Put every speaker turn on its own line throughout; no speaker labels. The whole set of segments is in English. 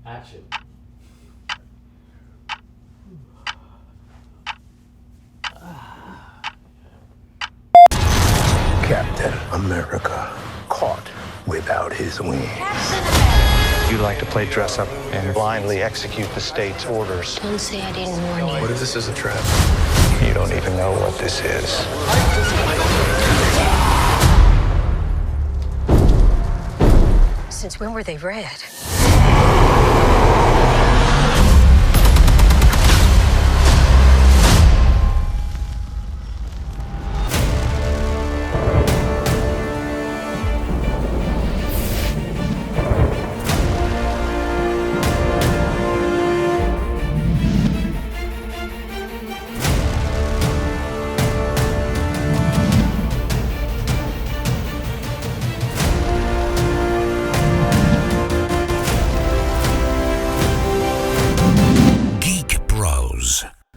Action.
Captain America caught without his wings.
You like to play dress up and blindly execute the state's orders.
Don't say I didn't warn you.
What if this is a trap?
You don't even know what this is.
Since when were they red?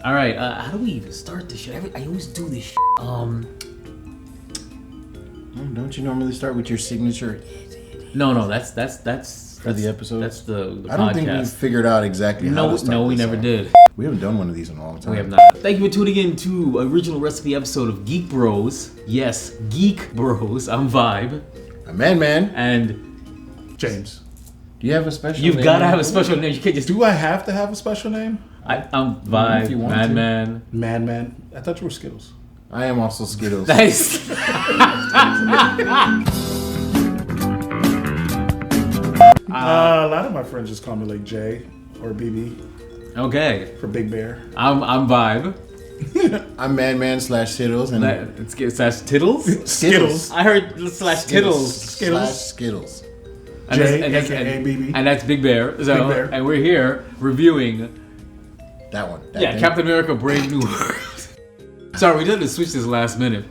All right, how do we even start this shit? I always do this shit.
Don't you normally start with your signature?
No, that's
for the episode.
That's the
I
podcast.
don't think we figured out exactly how to start.
No, we
this
never
off.
did.
We haven't done one of these in a long time.
We have not. Thank you for tuning in to original recipe episode of Geek Bros. Yes, Geek Bros. I'm Vibe.
A man.
And
James.
Do you have a special
you've
name?
got to have a special name. You can't just
Do I have to have a special name?
I'm Vibe,
If you want to.
Man.
Man. I thought you were Skittles.
I am also Skittles.
Nice.
A lot of my friends just call me like Jay or BB
Okay.
for Big Bear.
I'm Vibe.
I'm man/Skittles and
Let's get slash Tittles.
Skittles.
I heard slash Tittles.
Skittles.
And
Jay,
that's-
a.k.a. BB.
And that's Big Bear. So,
Big Bear.
And we're here reviewing
That one. That thing.
Captain America Brave New World. Sorry, we had to switch this last minute.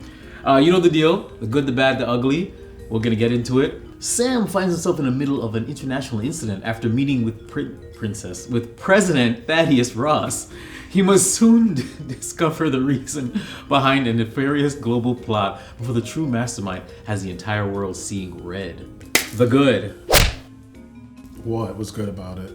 You know the deal. The good, the bad, the ugly. We're going to get into it. Sam finds himself in the middle of an international incident after meeting with President Thaddeus Ross. He must soon discover the reason behind a nefarious global plot before the true mastermind has the entire world seeing red. The good.
What was good about it?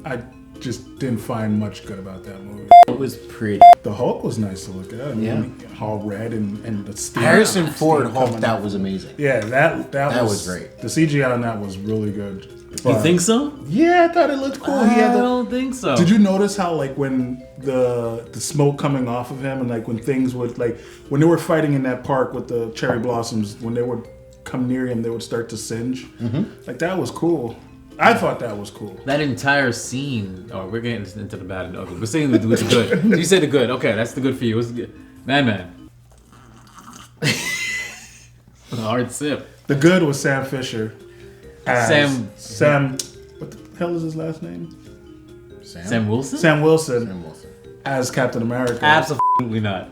I just didn't find much good about that movie.
It was pretty.
The Hulk was nice to look at. I mean, all red and the steam.
Harrison Ford Hulk,
coming
that
out.
was amazing.
Yeah, that
was great.
The CGI on that was really good.
You
But-
think so?
Yeah, I thought it looked cool. He had
I
the,
don't think so.
Did you notice how like when the smoke coming off of him and like when things would like when they were fighting in that park with the cherry blossoms, when they would come near him they would start to singe. Like that was cool. I thought that was cool.
That entire scene. Oh, we're getting into the bad and ugly. We're saying the good. You said the good. Okay, that's the good for you. What's the good? Man. A hard sip.
The good was Sam Fisher. as
Sam.
What the hell is his last name?
Sam Wilson?
Sam Wilson
Sam Wilson.
as Captain America.
Absolutely not.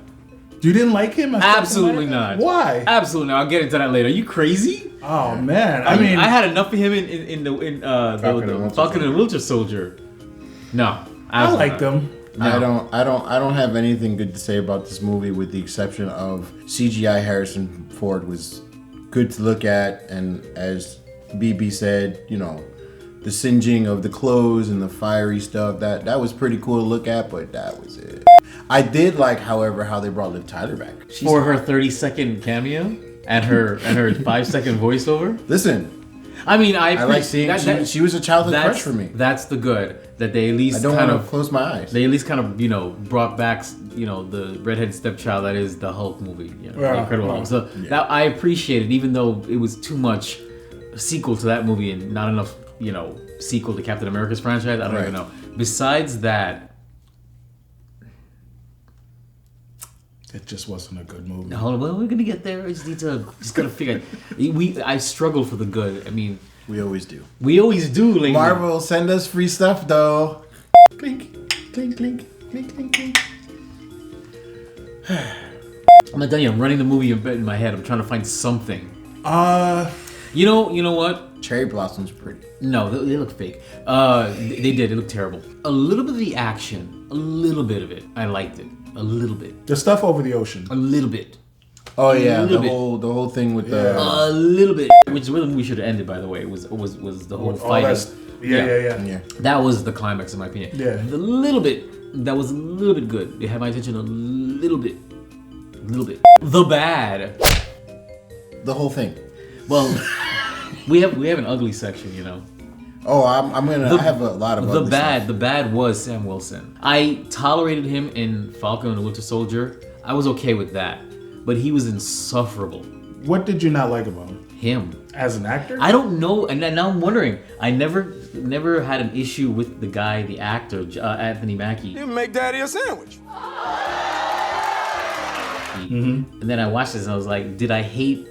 You didn't like him? As Captain
Absolutely
America?
not.
Why?
Absolutely not. I'll get into that later. Are you crazy?
Oh man! I mean,
I had enough of him in the Falcon and Winter Soldier. No,
I liked him.
No.
I don't have anything good to say about this movie with the exception of CGI Harrison Ford was good to look at, and as BB said, you know, the singeing of the clothes and the fiery stuff, that was pretty cool to look at, but that was it. I did like, however, how they brought Liv Tyler back.
For her 30-second cameo and her 5-second voiceover.
Listen,
I mean,
I like seeing she was a childhood crush for me.
That's the good that they at least
I don't
kind
want to
of
close my eyes.
they at least kind of brought back the redhead stepchild that is the Hulk movie, the
Yeah,
Incredible Hulk. So that I appreciate it, even though it was too much sequel to that movie and not enough sequel to Captain America's franchise. I don't even know. Besides that,
It just wasn't a good movie.
hold on, well, we're gonna get there. I just gotta figure. I struggle for the good. I mean,
We always do.
we always do. Like,
Marvel, send us free stuff though. Clink, clink, clink, clink, clink, clink.
I'm not done yet. I'm running the movie in my head. I'm trying to find something. You know what?
Cherry Blossom's pretty.
No, they look fake. They did. It looked terrible. A little bit of the action, a little bit of it. I liked it. A little bit.
The stuff over the ocean.
A little bit.
Oh yeah,
little bit.
the whole thing with the
A little bit, which is where the movie should have ended. By the way, was the whole fighting.
Yeah.
That was the climax, in my opinion.
Yeah.
The little bit that was a little bit good. It had my attention a little bit. The bad.
the whole thing.
Well, we have an ugly section, you know.
Oh, I have a lot of
the
other
bad.
stuff.
The bad was Sam Wilson. I tolerated him in Falcon and the Winter Soldier. I was okay with that, but he was insufferable.
What did you not like about him?
Him
As an actor?
I don't know, and now I'm wondering. I never had an issue with the guy, the actor, Anthony Mackie.
You make Daddy a sandwich.
And then I watched this and I was like, did I hate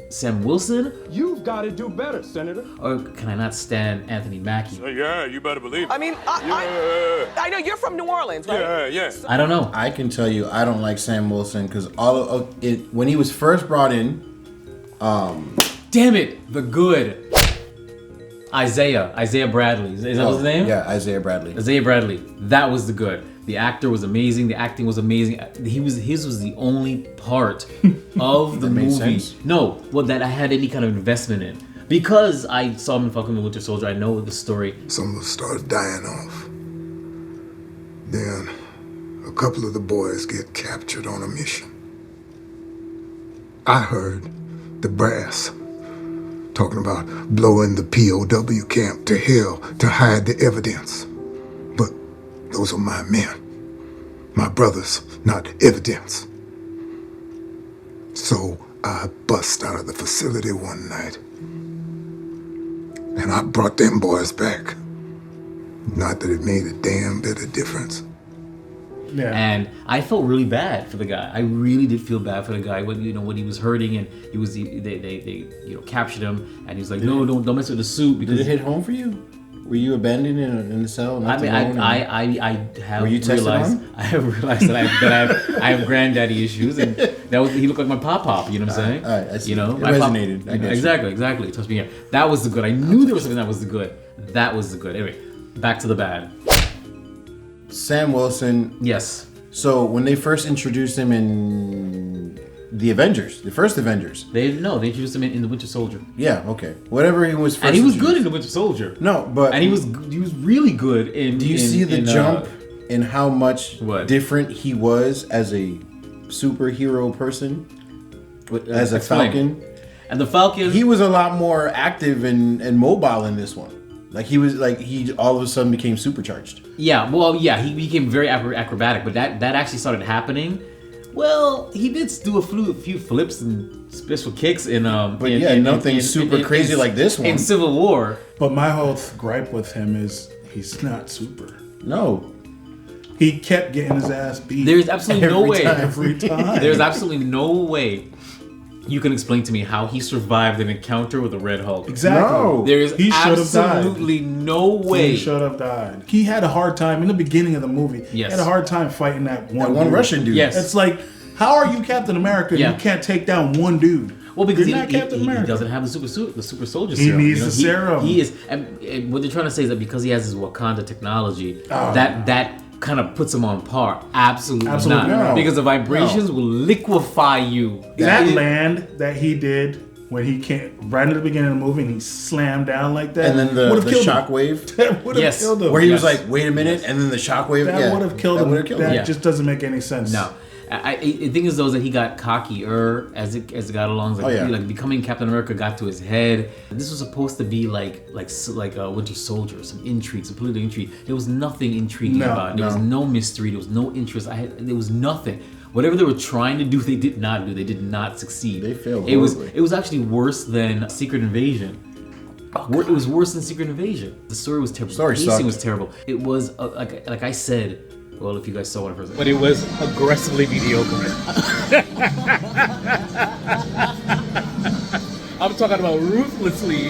Sam Wilson,
You've got to do better, Senator.
or can I not stand Anthony Mackie?
Yeah, you better believe it.
I mean, I know you're from New Orleans, right?
Yeah.
I don't know.
I can tell you, I don't like Sam Wilson because all of it when he was first brought in.
Damn it, the good. Isaiah Bradley. Is that his name?
Yeah, Isaiah Bradley.
Isaiah Bradley. That was the good. The actor was amazing. The acting was amazing. His was the only part of the
made
movie.
sense?
No, well, that I had any kind of investment in. Because I saw him in Falcon and the Winter Soldier, I know the story.
Some of us started dying off. Then a couple of the boys get captured on a mission. I heard the brass talking about blowing the POW camp to hell to hide the evidence. But those are my men, my brothers, not evidence. So I bust out of the facility one night and I brought them boys back. Not that it made a damn bit of difference.
Yeah.
And I felt really bad for the guy. I really did feel bad for the guy when when he was hurting and they captured him and he was like, no, don't mess with the suit because
Did it hit home for you? Were you abandoned in the cell?
I mean, I have
Were you tested
realized
on?
I have realized that I have granddaddy issues, and he looked like my pop. You know what I'm saying?
I see.
You know,
It
my pop-
resonated. I get you.
exactly. Trust me. That was the good. I knew there was something that was the good. That was the good. Anyway, back to the bad.
Sam Wilson.
Yes.
So when they first introduced him in the Avengers, the first Avengers.
They introduced him in the Winter Soldier,
Yeah, okay. Whatever he was first.
and he was good in
introduced.
the Winter Soldier.
No, but
And he was really good in.
do you see the jump in how much
What?
different he was as a superhero person? As a
Explain.
Falcon?
And the Falcon.
He was a lot more active and mobile in this one. Like he all of a sudden became supercharged.
He became very acrobatic, but that actually started happening. Well, he did do a few flips and special kicks in
nothing super crazy like this one.
in Civil War.
But my whole gripe with him is he's not super.
No.
He kept getting his ass beat.
There's absolutely no way.
every time.
There's absolutely no way you can explain to me how he survived an encounter with the Red Hulk.
Exactly.
No.
There is
He should have died.
absolutely no way.
He should have died. He had a hard time in the beginning of the movie.
Yes.
He had a hard time fighting that one
One
dude.
Russian dude.
Yes.
It's like, how are you Captain America?
Yeah.
You can't take down one dude.
Well, because
You're
he
not Captain
he
America.
doesn't have the super soldier
He
serum.
needs the serum.
He is, and what they're trying to say is that because he has his Wakanda technology,
Oh.
that kind of puts him on par. Absolutely
Absolutely
not.
no.
Because the vibrations will liquefy you.
That
It-
land that he did when he came right at the beginning of the movie and he slammed down like that.
And then the
would've killed him.
shockwave.
That would have
Yes.
killed him.
Where he was
Yes.
like, wait a minute, and then the shockwave.
that would have killed him.
Would've killed
That
him.
Yeah.
just doesn't make any sense.
No. The thing is though is that he got cockier as it got along. Like,
Oh, yeah.
like becoming Captain America got to his head. This was supposed to be like a Winter Soldier, some intrigue, some political intrigue. There was nothing intriguing
No,
about it. There was no mystery. There was no interest. There was nothing. Whatever they were trying to do, they did not do. They did not succeed.
They failed
It was
horribly.
it was actually worse than Secret Invasion. It was worse than Secret Invasion. The story was terrible.
Story
The pacing
sucked.
was terrible. It was like I said. Well, if you guys saw it first,
But it was aggressively mediocre. I'm talking about ruthlessly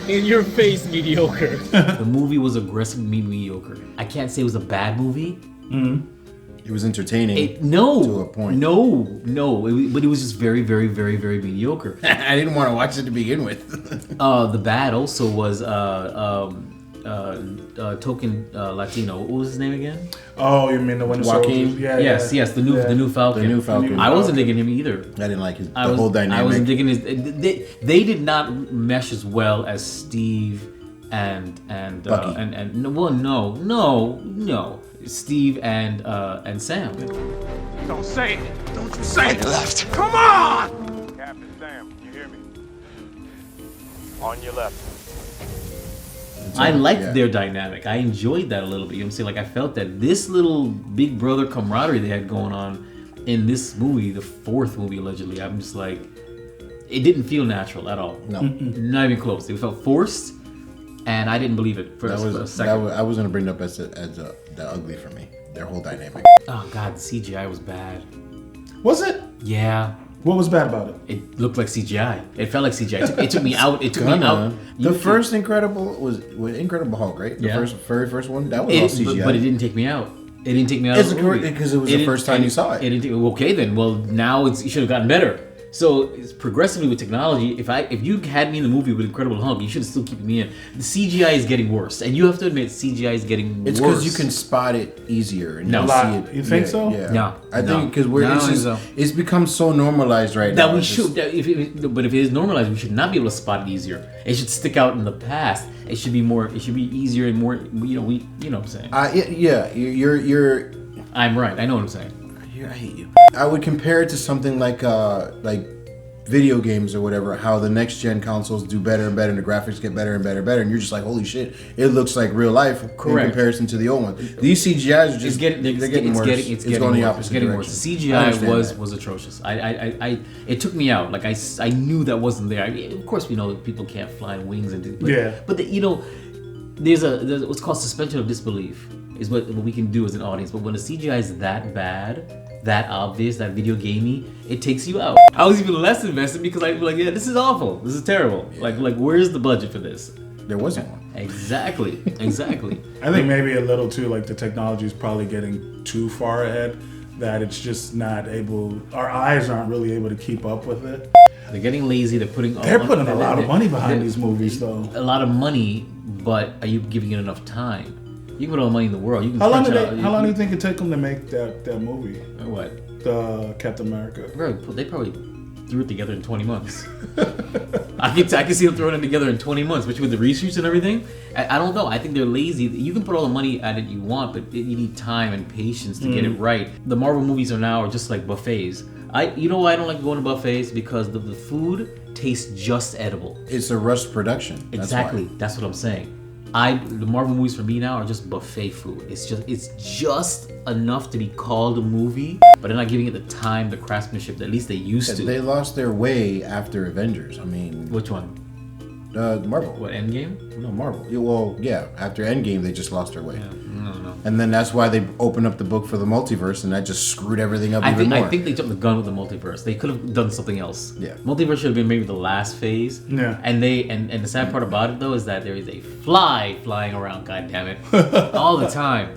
in your face mediocre.
the movie was aggressively mediocre. I can't say it was a bad movie.
It was entertaining.
No,
To a point.
No, but it was just very, very, very, very mediocre.
I didn't want to watch it to begin with.
The bad also was token Latino. What was his name again?
Oh, you mean the Winter
Joaquin?
Soldier? Yeah,
Yes,
yeah.
yes, the new Falcon.
The new Falcon.
I wasn't digging him either.
I didn't like the whole dynamic.
I wasn't digging his. They did not mesh as well as Steve and
Bucky.
No. Steve and Sam.
Don't say it. Don't you say it. Left. Come on! Captain Sam, you hear me? On your left.
I liked their dynamic. I enjoyed that a little bit. You know what I'm saying? Like I felt that this little big brother camaraderie they had going on in this movie, the fourth movie allegedly. I'm just like, it didn't feel natural at all.
No,
not even close. It felt forced, and I didn't believe it for a second.
I was gonna bring it up as the ugly for me. Their whole dynamic.
Oh god, the CGI was bad.
Was it?
Yeah.
What was bad about it?
It looked like CGI. It felt like CGI. It took me out. It took me out.
The first Incredible was Incredible Hulk, right? The very first one. That was all CGI.
But it didn't take me out. It didn't take me out. Of the movie.
Because it was the first time you saw it.
Okay then. Well, now it should have gotten better. So it's progressively with technology. If you had me in the movie with Incredible Hulk, you should have still kept me in. The CGI is getting worse, and you have to admit CGI is getting worse.
It's because you can spot it easier and you see it.
You think so?
Yeah.
No.
I think because it's become so normalized right
now.
That
we should. But if it is normalized, we should not be able to spot it easier. It should stick out in the past. It should be more. It should be easier and more. You know what I'm saying.
You're.
I'm right. I know what I'm saying.
I hate you. I would compare it to something like video games or whatever, how the next gen consoles do better and better and the graphics get better and better and better, and you're just like, holy shit, it looks like real life in comparison to the old one. These CGIs are just they're getting worse. It's going the opposite direction.
Worse. The CGI was atrocious. It took me out. Like I knew that wasn't there. Of course we know that people can't fly in wings but there's what's called suspension of disbelief is what we can do as an audience. But when the CGI is that bad, that obvious, that video gamey, it takes you out. I was even less invested because I'd be like, yeah, this is awful. This is terrible. Like where's the budget for this?
There wasn't one.
Exactly.
I think maybe a little too, like the technology is probably getting too far ahead that it's just not able, our eyes aren't really able to keep up with it.
They're getting lazy. They're putting
a lot of money behind these movies though.
A lot of money, but are you giving it enough time? You can put all the money in the world. You can
how long do you think it took them to make that movie?
What?
The Captain America.
They probably threw it together in 20 months. I can see them throwing it together in 20 months, which with the research and everything. I don't know. I think they're lazy. You can put all the money at it you want, but you need time and patience to get it right. The Marvel movies are just like buffets. You know why I don't like going to buffets? Because the food tastes just edible.
It's a rushed production.
Exactly. That's what I'm saying. The Marvel movies for me now are just buffet food. It's just enough to be called a movie, but they're not giving it the time, the craftsmanship that at least they used to.
They lost their way after Avengers. I mean,
which one?
Marvel.
What, Endgame?
No, Marvel. Well, yeah. After Endgame, they just lost their way.
Yeah, no.
And then that's why they opened up the book for the multiverse, and that just screwed everything up even more.
I think they jumped the gun with the multiverse. They could have done something else.
Yeah.
Multiverse should have been maybe the last phase.
Yeah.
And the sad part about it though is that there is a fly flying around. God damn it, all the time.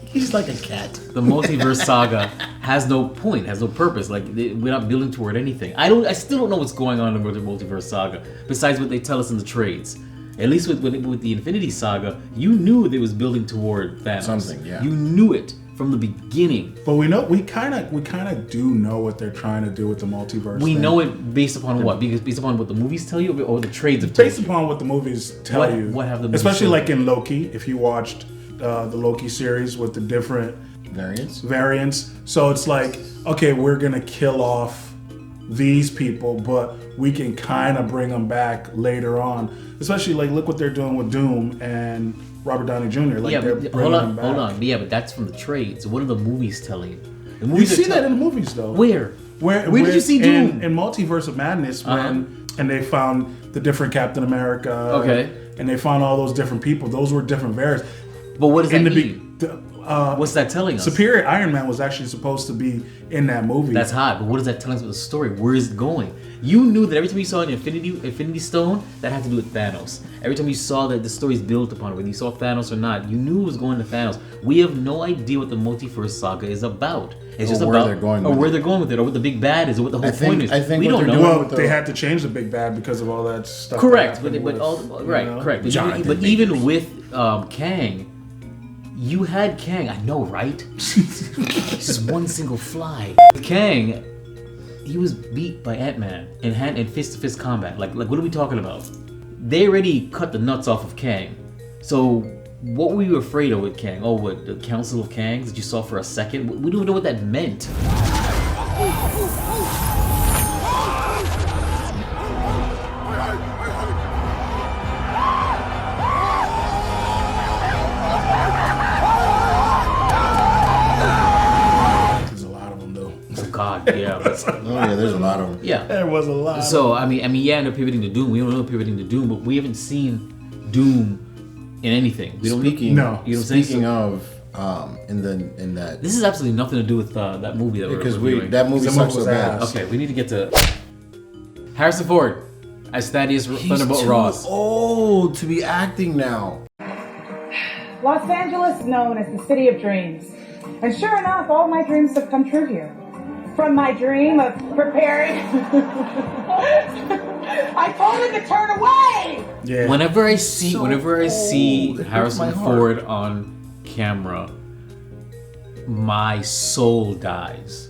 He's like a cat.
The multiverse saga has no point, has no purpose. Like we're not building toward anything. I still don't know what's going on with the multiverse saga besides what they tell us in the trades. At least with the Infinity Saga, you knew it was building toward Thanos.
Something, yeah.
You knew it from the beginning.
But we kind of do know what they're trying to do with the multiverse.
We know it based upon what? Because based upon what the movies tell you, or the trades have told you.
Based upon what the movies tell you.
What have the movies
especially
told
like in Loki, if you watched the Loki series with the different variants. So it's like, okay, we're gonna kill off these people, but we can kind of bring them back later on. Especially like look what they're doing with Doom and Robert Downey Jr. Like they're bringing them back.
Hold on. Yeah, but that's from the trades. What are the movies telling you? The
movies you see that in the movies though.
Where did you see Doom?
In Multiverse of Madness and they found the different Captain America.
Okay.
And they found all those different people. Those were different variants.
But what does that mean? What's that telling us?
Superior Iron Man was actually supposed to be in that movie.
That's hot, but what is that telling us about the story? Where is it going? You knew that every time you saw an Infinity Stone, that had to do with Thanos. Every time you saw that the story's built upon it, whether you saw Thanos or not, you knew it was going to Thanos. We have no idea what the Multiverse saga is about. It's just
where
about
they're going
or
with
where
it.
they're going with it, or what the big bad is, or what the whole point is.
I think
we
what
don't
they're
know.
doing
Well,
with the-
they had to change the big bad because of all that stuff.
Correct,
that
but all right,
you know?
correct. But even with Kang, you had Kang. I know, right? Just one single fly. Kang, he was beat by Ant-Man in fist-to-fist combat. Like what are we talking about? They already cut the nuts off of Kang. So what were you afraid of with Kang? Oh, what, the Council of Kangs that you saw for a second? We don't even know what that meant. God, yeah.
Oh yeah, there's a lot of them.
Yeah,
there was a lot.
So I mean, yeah, they're pivoting to Doom. We don't know pivoting to Doom, but we haven't seen Doom in anything. We don't.
Speaking,
no.
You know
speaking of, in that.
This has absolutely nothing to do with that movie that
because
we're reviewing.
that movie sucks so bad.
Okay, we need to get to Harrison Ford as Thaddeus Thunderbolt Ross.
Old to be acting now.
Los Angeles, known as the city of dreams. And sure enough, all my dreams have come true here. From my dream of preparing, I told him to turn away.
Yeah.
Whenever I see Harrison Ford on camera, my soul dies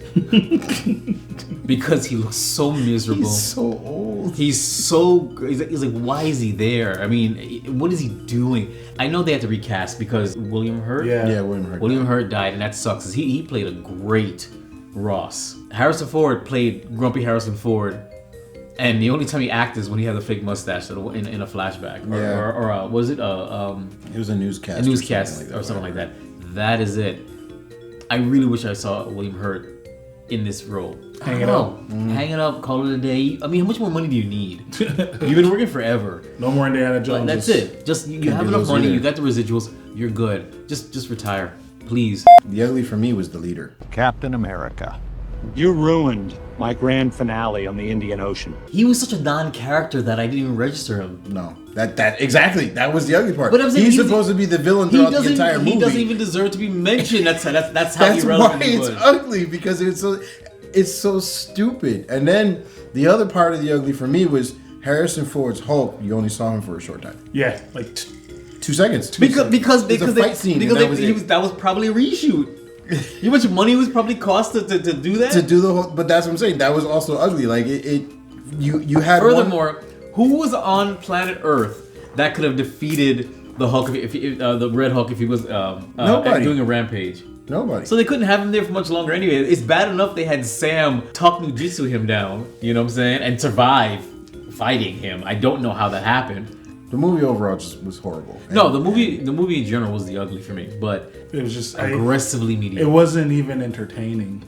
because he looks so miserable.
He's so old.
He's like, why is he there? I mean, what is he doing? I know they had to recast because William Hurt.
Yeah, William Hurt.
William Hurt died, and that sucks. He played a great Ross. Harrison Ford played grumpy Harrison Ford, and the only time he acted is when he had a fake mustache in a flashback. Or was it
it was a newscast.
A newscast or something like that. That is it. I really wish I saw William Hurt in this role.
Hang it up.
Hang it up, call it a day. I mean, how much more money do you need? You've been working forever.
No more Indiana Jones.
That's it. Just you have enough money, you got the residuals, you're good. Just retire. Please.
The ugly for me was the leader.
Captain America. You ruined my grand finale on the Indian Ocean.
He was such a non-character that I didn't even register him.
No, that exactly. That was the ugly part.
But I'm saying
he's supposed to be the villain throughout the entire movie.
He doesn't even deserve to be mentioned. That's how
that's
irrelevant
why
he
it's
was.
ugly, because it's so stupid. And then the other part of the ugly for me was Harrison Ford's Hulk. You only saw him for a short time.
Yeah, like
2 seconds.
Because
that
was probably a reshoot. You know how much money it was probably cost to do that?
To do the whole, but that's what I'm saying. That was also ugly. Like you had.
Furthermore, who was on planet Earth that could have defeated the Hulk if the Red Hulk if he was doing a rampage?
Nobody.
So they couldn't have him there for much longer anyway. It's bad enough they had Sam talk Nujitsu him down, you know what I'm saying, and survive fighting him. I don't know how that happened.
The movie overall just was horrible.
No, the movie in general was the ugly for me, but
it was just
aggressively mediocre.
It wasn't even entertaining.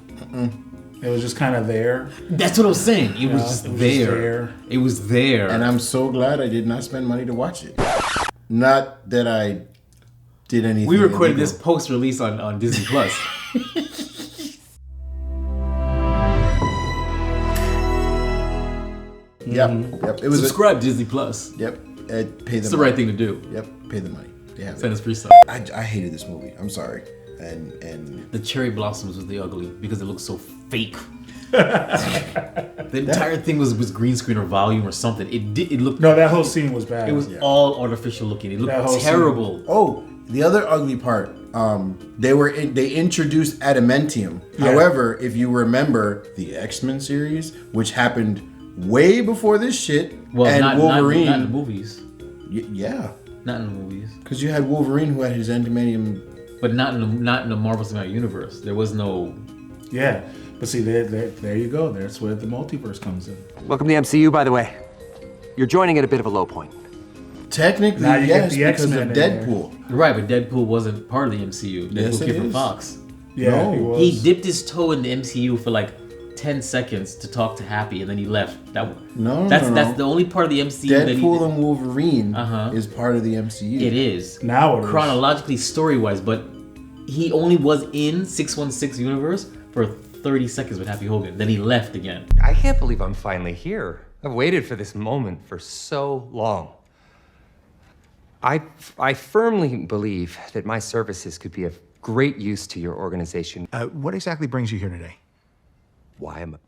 It was just kind of there.
That's what I was saying. It was just there. It was there.
And I'm so glad I did not spend money to watch it. Not that I did anything.
We recorded this post-release on Disney Plus.
Yep. It was
subscribe Disney Plus.
Yep. Pay them.
It's the right thing to do.
Yep. Pay the money. Yeah.
Send us free stuff.
I hated this movie. I'm sorry. And
the cherry blossoms was the ugly because it looked so fake. The entire thing was green screen or volume or something. It looked.
No, that whole scene was bad.
It was all artificial looking. It looked terrible.
Scene. Oh, the other ugly part. They introduced adamantium. Yeah. However, if you remember the X-Men series, which happened way before this shit, and Wolverine,
not in the movies.
Yeah,
not in the movies.
Because you had Wolverine who had his adamantium,
but not in the Marvel Cinematic Universe. There was no.
Yeah, but see, there you go. That's where the multiverse comes in.
Welcome to the MCU, by the way. You're joining at a bit of a low point.
Technically, yes, because of Deadpool.
Right, but Deadpool wasn't part of the MCU. Deadpool came from Fox.
Yeah,
no.
He dipped his toe in the MCU for like 10 seconds to talk to Happy, and then he left. That's the only part of the MCU.
Deadpool and Wolverine is part of the MCU.
It is
now.
Chronologically, story-wise, but he only was in 616 universe for 30 seconds with Happy Hogan. Then he left again.
I can't believe I'm finally here. I've waited for this moment for so long. I firmly believe that my services could be of great use to your organization.
What exactly brings you here today?
Why am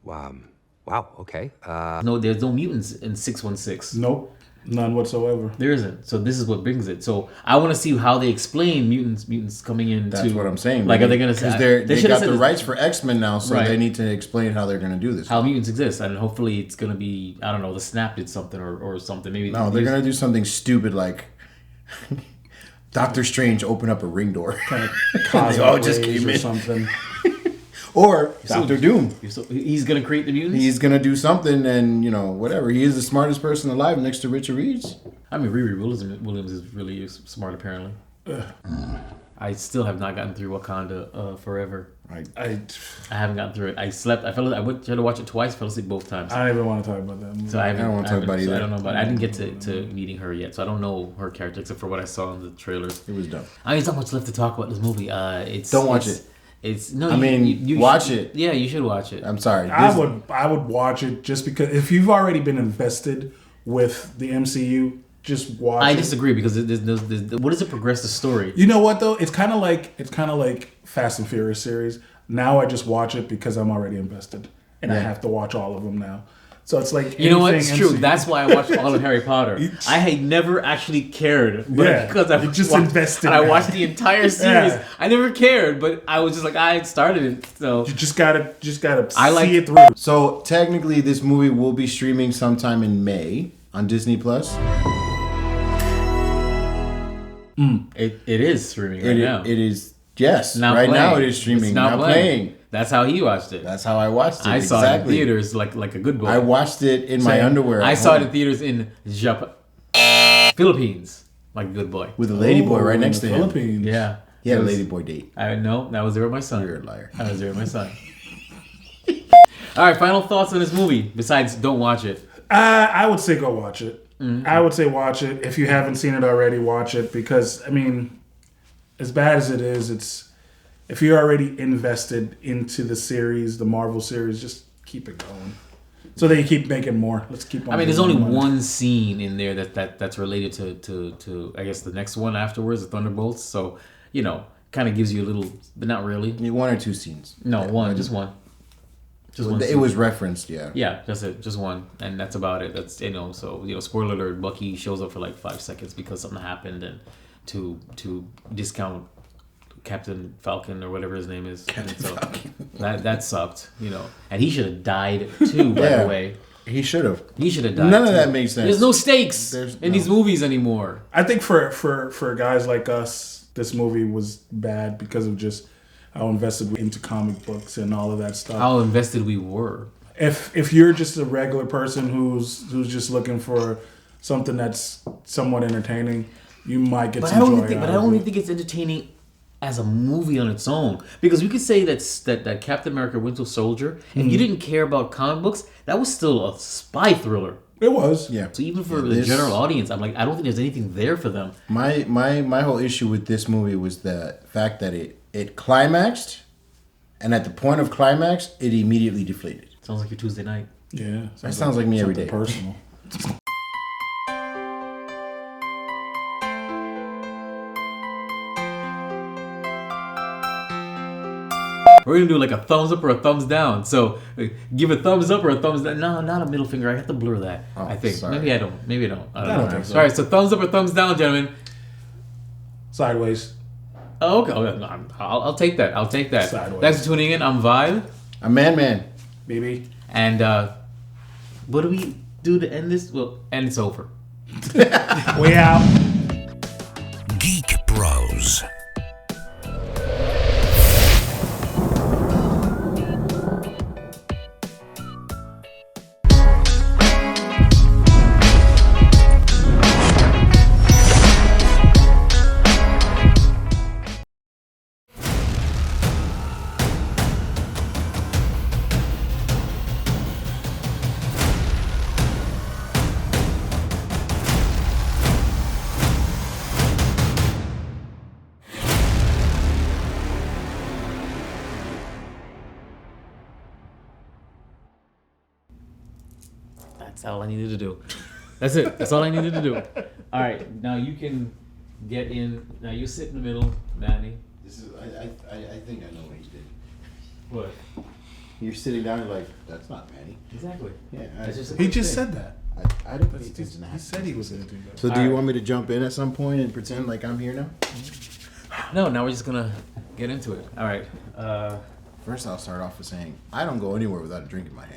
wow, okay.
No, there's no mutants in 616.
Nope. None whatsoever.
There isn't. So this is what brings it. So I want to see how they explain mutants coming in.
That's what I'm saying.
Like, are they going to
say?
They
They got the rights for X-Men now, so
Right.
they need to explain how they're going to do this.
How mutants exist, and hopefully it's going to be, I don't know, the Snap did something or something. Maybe
No, they're going to do something stupid like Doctor Strange open up a ring door. They all just came in.
Something.
Or Doctor Doom.
He's going to create the mutants?
He's going to do something and, whatever. He is the smartest person alive next to Richard Reeves.
I mean, Riri Williams is really smart, apparently. I still have not gotten through Wakanda Forever.
I
haven't gotten through it. I slept. I tried to watch it twice. Fell asleep both times.
I don't even want to talk about that movie.
So I
don't want to talk about it either.
I don't know about. I didn't get to meeting her yet, so I don't know her character except for what I saw in the trailers.
It was dumb.
I mean, there's not much left to talk about this movie.
Don't watch it.
It's no.
You watch it.
Yeah, you should watch it.
I'm sorry.
I would watch it just because if you've already been invested with the MCU, just watch.
I disagree because what does it progress the story?
You know what though? It's kind of like Fast and Furious series. Now I just watch it because I'm already invested and I have to watch all of them now. So it's like
you know what? It's true. That's why I watched all of Harry Potter. I had never actually cared, but because I
just invested.
And I watched the entire series. Yeah. I never cared, but I was just like I started it. So
you just gotta
see
it through.
So technically, this movie will be streaming sometime in May on Disney Plus.
It is streaming right now.
It is. Yes,
now
right
playing.
Now it is streaming.
It's now
playing.
That's how he watched it.
That's how I watched it.
I saw it in theaters like a good boy.
I watched it in my underwear.
I saw it in theaters in Japan, Philippines, like a good boy.
With a lady boy right next to him.
Philippines.
Yeah.
He had a lady boy date.
I know. That was there with my son.
You're a liar.
I was there with my son. All right, final thoughts on this movie. Besides, don't watch it.
I would say go watch it. Mm-hmm. I would say watch it. If you haven't seen it already, watch it because I mean, as bad as it is, if you're already invested into the series, the Marvel series, just keep it going. So they keep making more. Let's keep on.
I mean, there's only one scene in there that's related to I guess the next one afterwards, the Thunderbolts. So kind of gives you a little, but not really.
One or two scenes.
No, one, just one. Just one.
It was referenced, yeah.
Yeah, that's it. Just one, and that's about it. That's so spoiler alert. Bucky shows up for like 5 seconds because something happened, and to discount Captain Falcon or whatever his name is. Falcon. That sucked, And he should have died too, by the way.
He should have.
He should have died.
None of that makes sense.
There's no stakes in these movies anymore.
I think for guys like us, this movie was bad because of just how invested we into comic books and all of that stuff.
How invested we were.
If you're just a regular person who's just looking for something that's somewhat entertaining, you might get some joy out of it.
But I don't even think it's entertaining as a movie on its own, because we could say that Captain America: Winter Soldier, if you didn't care about comic books, that was still a spy thriller.
It was,
yeah.
So even for the general audience, I'm like, I don't think there's anything there for them.
My whole issue with this movie was the fact that it climaxed, and at the point of climax, it immediately deflated.
Sounds like your Tuesday night.
Yeah,
that sounds like me every day.
Personal.
We're gonna do like a thumbs up or a thumbs down. So give a thumbs up or a thumbs down. No, not a middle finger. I have to blur that. I think.
Sorry.
Maybe I don't. I don't know.
think so.
All right. So thumbs up or thumbs down, gentlemen.
Sideways.
Oh, okay. I'll take that. I'll take that.
Sideways.
Thanks for tuning in. I'm Vibe.
I'm Man.
BB.
And what do we do to end this? Well, and it's over.
We out.
Geek Bros.
That's all I needed to do. That's it. That's all I needed to do. All right, now you can get in. Now you sit in the middle, Manny.
This is. I think I know what he did.
What?
You're sitting down and like, that's not Manny.
Exactly.
Yeah.
He just said that.
I don't think it's
He said he was going to do that.
So do you want me to jump in at some point and pretend like I'm here now?
No, now we're just gonna get into it. All right.
First, I'll start off with saying I don't go anywhere without a drink in my hand.